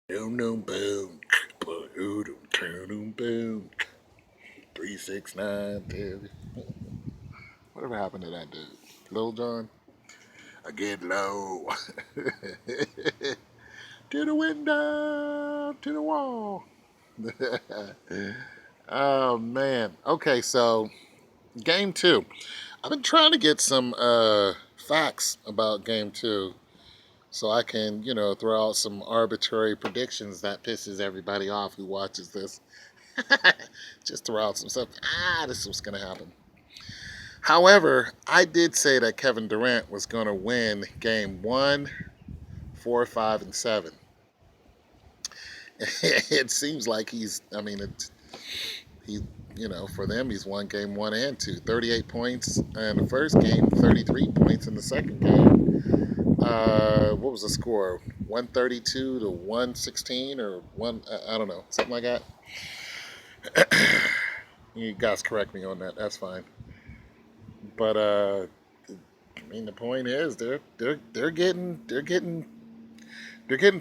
Boom, boom, boom. Boom, boom, boom. 369, baby. Whatever happened to that dude? Lil John? I get low. To the window, to the wall. Oh, man. Okay, so game two. I've been trying to get some facts about game two so I can, throw out some arbitrary predictions that pisses everybody off who watches this. Just throw out some stuff. This is what's going to happen. However, I did say that Kevin Durant was going to win game one, four, five, and seven. It seems like he, for them, he's won game one and two. 38 points in the first game, 33 points in the second game. What was the score? 132 to 116 or one, I don't know, something like that. You guys correct me on that. That's fine. But the point is they're getting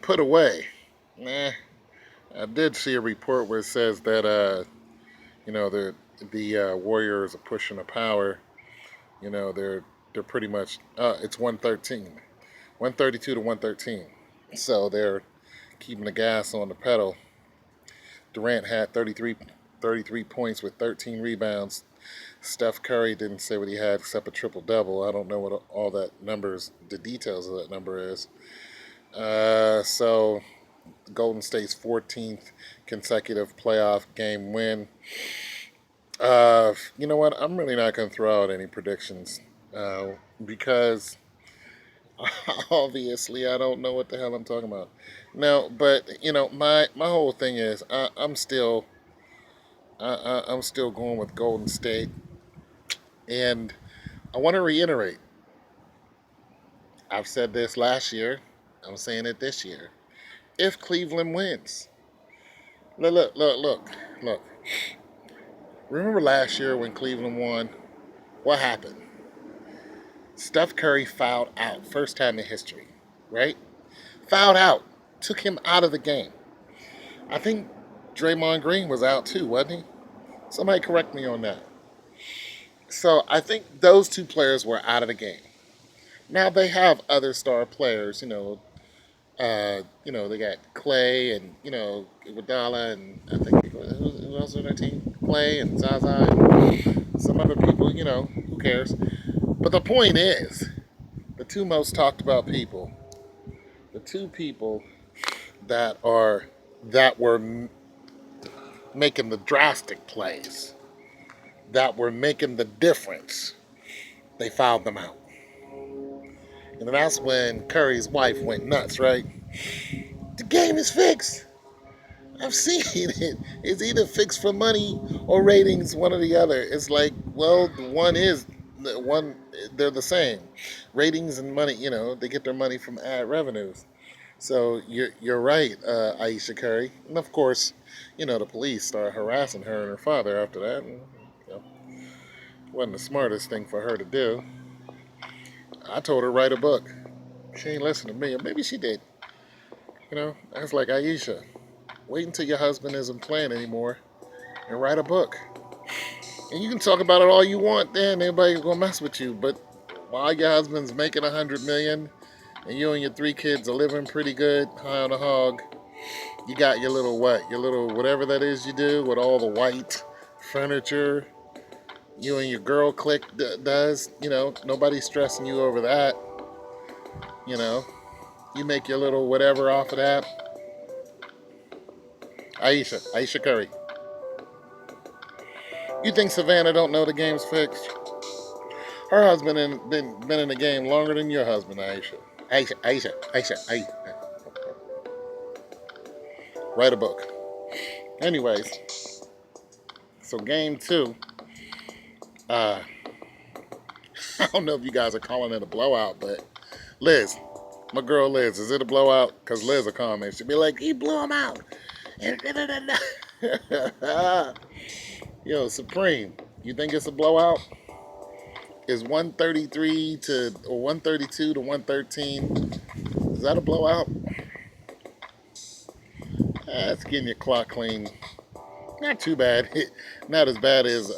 put away. Nah, I did see a report where it says that the Warriors are pushing the power. They're pretty much it's 113, 132 to 113. So they're keeping the gas on the pedal. Durant had 33 points with 13 rebounds. Steph Curry didn't say what he had except a triple double. I don't know what all that numbers, the details of that number is. So Golden State's 14th consecutive playoff game win. You know what? I'm really not going to throw out any predictions because obviously I don't know what the hell I'm talking about. No, but my whole thing is I'm still going with Golden State, and I want to reiterate. I've said this last year. I'm saying it this year. If Cleveland wins, look. Remember last year when Cleveland won? What happened? Steph Curry fouled out, first time in history, right? Fouled out, took him out of the game. I think Draymond Green was out too, wasn't he? Somebody correct me on that. So I think those two players were out of the game. Now they have other star players, they got Clay and Iguodala and I think who else on their team? Clay and Zaza and some other people. Who cares? But the point is, the two most talked about people, the two people that were making the drastic plays, that were making the difference, they fouled them out. And that's when Curry's wife went nuts, right? The game is fixed. I've seen it. It's either fixed for money or ratings, one or the other. It's like, well, the one, they're the same. Ratings and money, they get their money from ad revenues. So you're right, Aisha Curry. And of course, the police started harassing her and her father after that. And, wasn't the smartest thing for her to do. I told her write a book. She ain't listen to me, or maybe she did. That's like Aisha. Wait until your husband isn't playing anymore and write a book. And you can talk about it all you want, then everybody's gonna mess with you. But while your husband's making 100 million and you and your three kids are living pretty good, high on the hog, you got your little what? Your little whatever that is you do with all the white furniture. You and your girl clique does. Nobody's stressing you over that. You know, you make your little whatever off of that. Aisha Curry. You think Savannah don't know the game's fixed? Her husband been in the game longer than your husband, Aisha. Aisha. Write a book. Anyways, so game two. Uh, I don't know if you guys are calling it a blowout, but Liz, my girl Liz, is it a blowout? Because Liz will comment. She'll be like, he blew him out. Yo, Supreme, you think it's a blowout? Is 133 to or 132 to 113? Is that a blowout? That's getting your clock clean. Not too bad. Not as bad as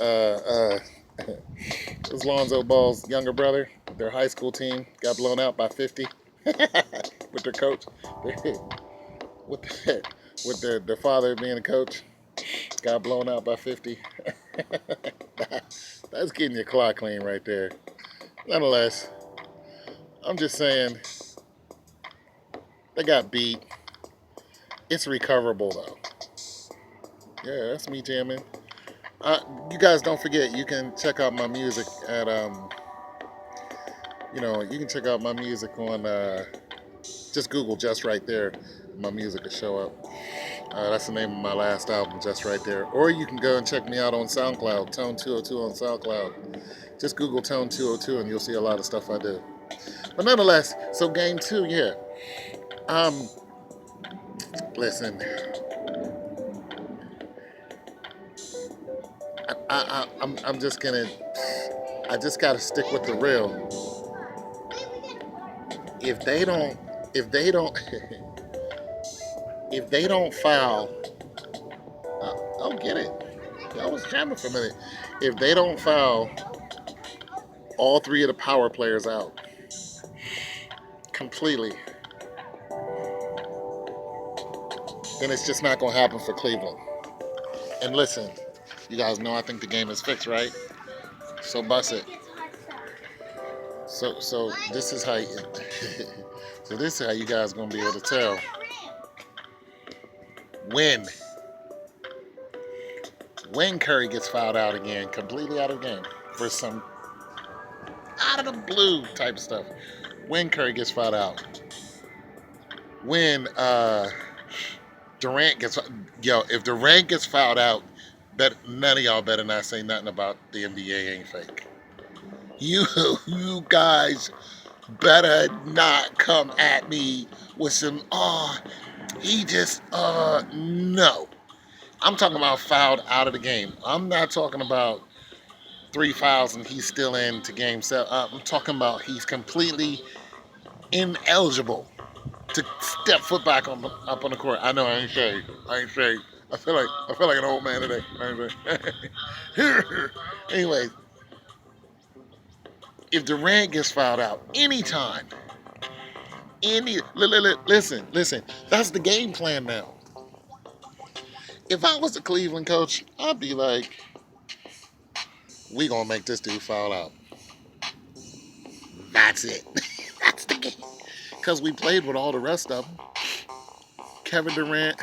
Lonzo Ball's younger brother. Their high school team got blown out by 50 with their coach. with the, with their father being a coach, got blown out by 50. That's getting your clock clean right there. Nonetheless, I'm just saying they got beat. It's recoverable though. Yeah, that's me jamming. You guys don't forget, you can check out my music at you can check out my music on just Google Just Right There. My music will show up. That's the name of my last album, Just Right There. Or you can go and check me out on SoundCloud, Tone 202 on SoundCloud. Just Google Tone 202 and you'll see a lot of stuff I do. But nonetheless, so game two, yeah. Um, Listen, I'm just gonna, I just gotta stick with the real. If they don't, if they don't, if they don't foul, I'll get it. I was jamming for a minute. If they don't foul all three of the power players out completely, then it's just not gonna happen for Cleveland. And listen, you guys know I think the game is fixed, right? So bust it. So this is how so this is how you guys gonna be able to tell when Curry gets fouled out again, completely out of the game for some out of the blue type stuff. When Curry gets fouled out, when Durant gets if Durant gets fouled out, none of y'all better not say nothing about the NBA ain't fake. You guys better not come at me with some he just no. I'm talking about fouled out of the game. I'm not talking about 3 fouls and he's still into game 7. I'm talking about he's completely ineligible to step foot back up on the court. I know I ain't shaved. I feel like an old man today. Anyways, if Durant gets fouled out anytime, listen, that's the game plan now. If I was the Cleveland coach, I'd be like, we gonna make this dude foul out. That's it. That's the game. Because we played with all the rest of them. Kevin Durant,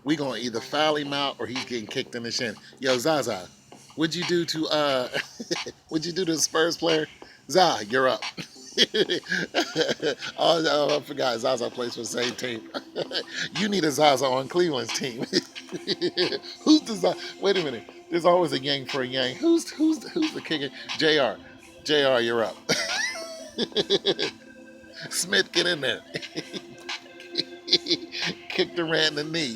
we gonna either foul him out or he's getting kicked in the shin. Yo, Zaza, what'd you do to what'd you do to the Spurs player? Zaza, you're up. I forgot Zaza plays for the same team. You need a Zaza on Cleveland's team. Who's the Zaza? Wait a minute. There's always a yang for a yang. Who's the kicker? JR. JR, you're up. Smith, get in there. Kick Durant in the knee.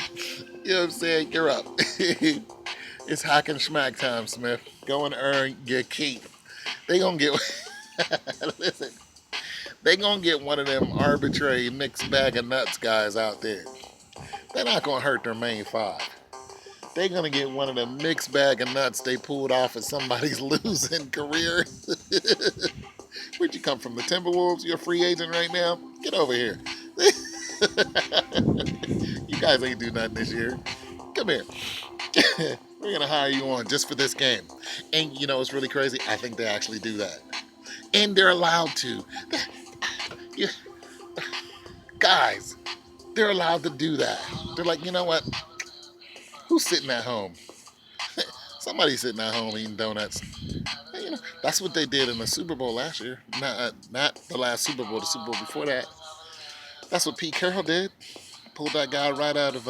You know what I'm saying? You're up. It's hack and schmack time, Smith. Go and earn your keep. They gonna get listen. They gonna get one of them arbitrary mixed bag of nuts guys out there. They're not gonna hurt their main five. They're gonna get one of them mixed bag of nuts they pulled off of somebody's losing career. Where'd you come from? The Timberwolves? You're a free agent right now? Get over here. You guys ain't do nothing this year. Come here. We're gonna hire you on just for this game. And you know it's really crazy? I think they actually do that. And they're allowed to. Yeah. Guys, they're allowed to do that. They're like, you know what? Who's sitting at home? Somebody's sitting at home eating donuts. You know, that's what they did in the Super Bowl last year. Not the last Super Bowl, the Super Bowl before that. That's what Pete Carroll did. Pulled that guy right out of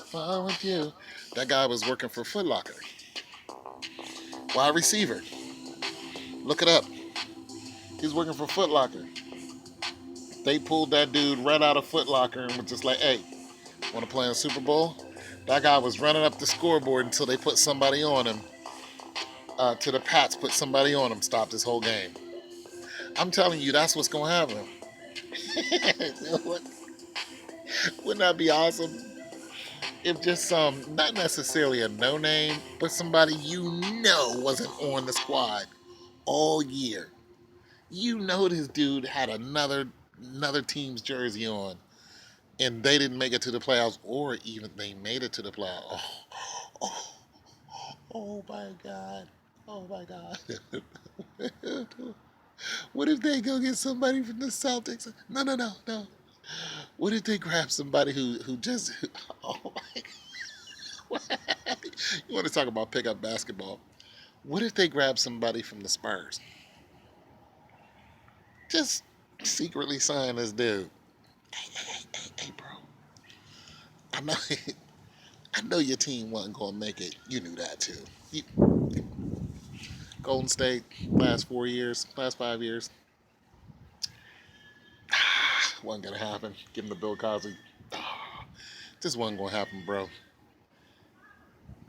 Fine with you. That guy was working for Foot Locker. Wide receiver. Look it up. He's working for Foot Locker. They pulled that dude right out of Foot Locker and was just like, hey, want to play in the Super Bowl? That guy was running up the scoreboard until they put somebody on him. To the Pats, put somebody on him, stopped this whole game. I'm telling you, that's what's going to happen. What Wouldn't that be awesome? If just some, not necessarily a no name, but somebody you know wasn't on the squad all year. You know this dude had another team's jersey on, and they didn't make it to the playoffs, or even they made it to the playoffs. Oh, oh my God. Oh my God. What if they go get somebody from the Celtics? No, no, no, no. What if they grab somebody who just? Oh my God. You want to talk about pickup basketball? What if they grab somebody from the Spurs? Just secretly sign this dude. Hey, bro. I know, I know your team wasn't gonna make it. You knew that too. You, Golden State, last 4 years, last 5 years, wasn't gonna happen. Give him the Bill Cosby. Just wasn't gonna happen, bro.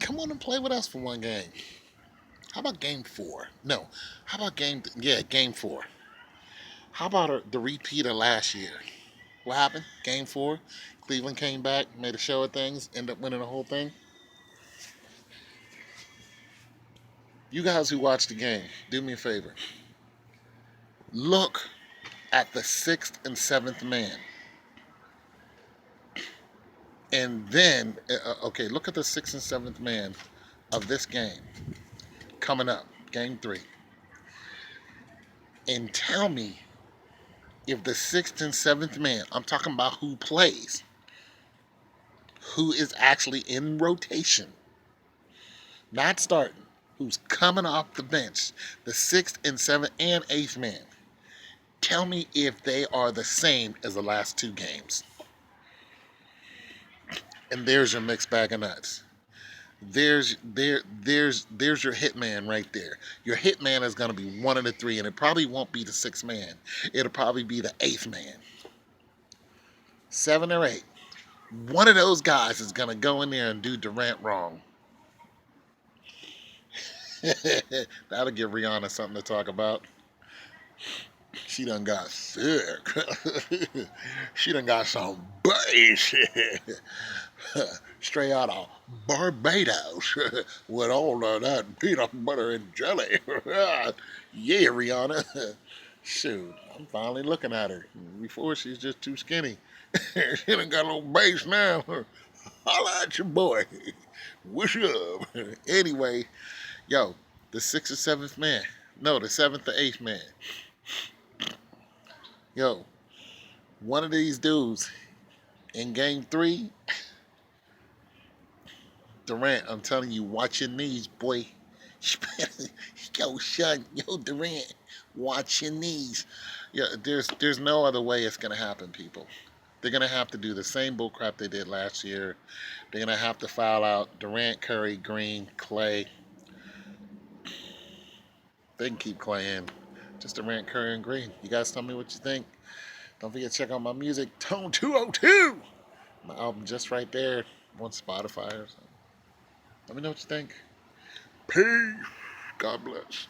Come on and play with us for one game. How about game four? No. How about game four. How about the repeat of last year? What happened? Game four. Cleveland came back, made a show of things, ended up winning the whole thing. You guys who watched the game, do me a favor. Look at the sixth and seventh man. And then, okay, look at the sixth and seventh man of this game coming up, game three. And tell me if the sixth and seventh man, I'm talking about who plays, who is actually in rotation, not starting, who's coming off the bench, the sixth and seventh and eighth man. Tell me if they are the same as the last two games. And there's your mixed bag of nuts. There's your hitman right there. Your hitman is gonna be one of the three, and it probably won't be the sixth man. It'll probably be the eighth man. 7 or 8. One of those guys is gonna go in there and do Durant wrong. That'll give Rihanna something to talk about. She done got sick. She done got some bass. Straight out of Barbados with all of that peanut butter and jelly. Yeah, Rihanna. Shoot, I'm finally looking at her. Before she's just too skinny. She done got a little bass now. Holla at your boy. What's up? Anyway, yo, the sixth or seventh man. No, the seventh or eighth man. Yo, one of these dudes in game three, Durant, I'm telling you, watch your knees, boy. Yo, son, yo, Durant, watch your knees. Yeah, there's no other way it's gonna happen, people. They're gonna have to do the same bullcrap they did last year. They're gonna have to foul out Durant, Curry, Green, Clay. They can keep Clay in. Just Durant, Curry, and Green. You guys tell me what you think. Don't forget to check out my music, Tone 202. My album just right there on Spotify or something. Let me know what you think. Peace. God bless.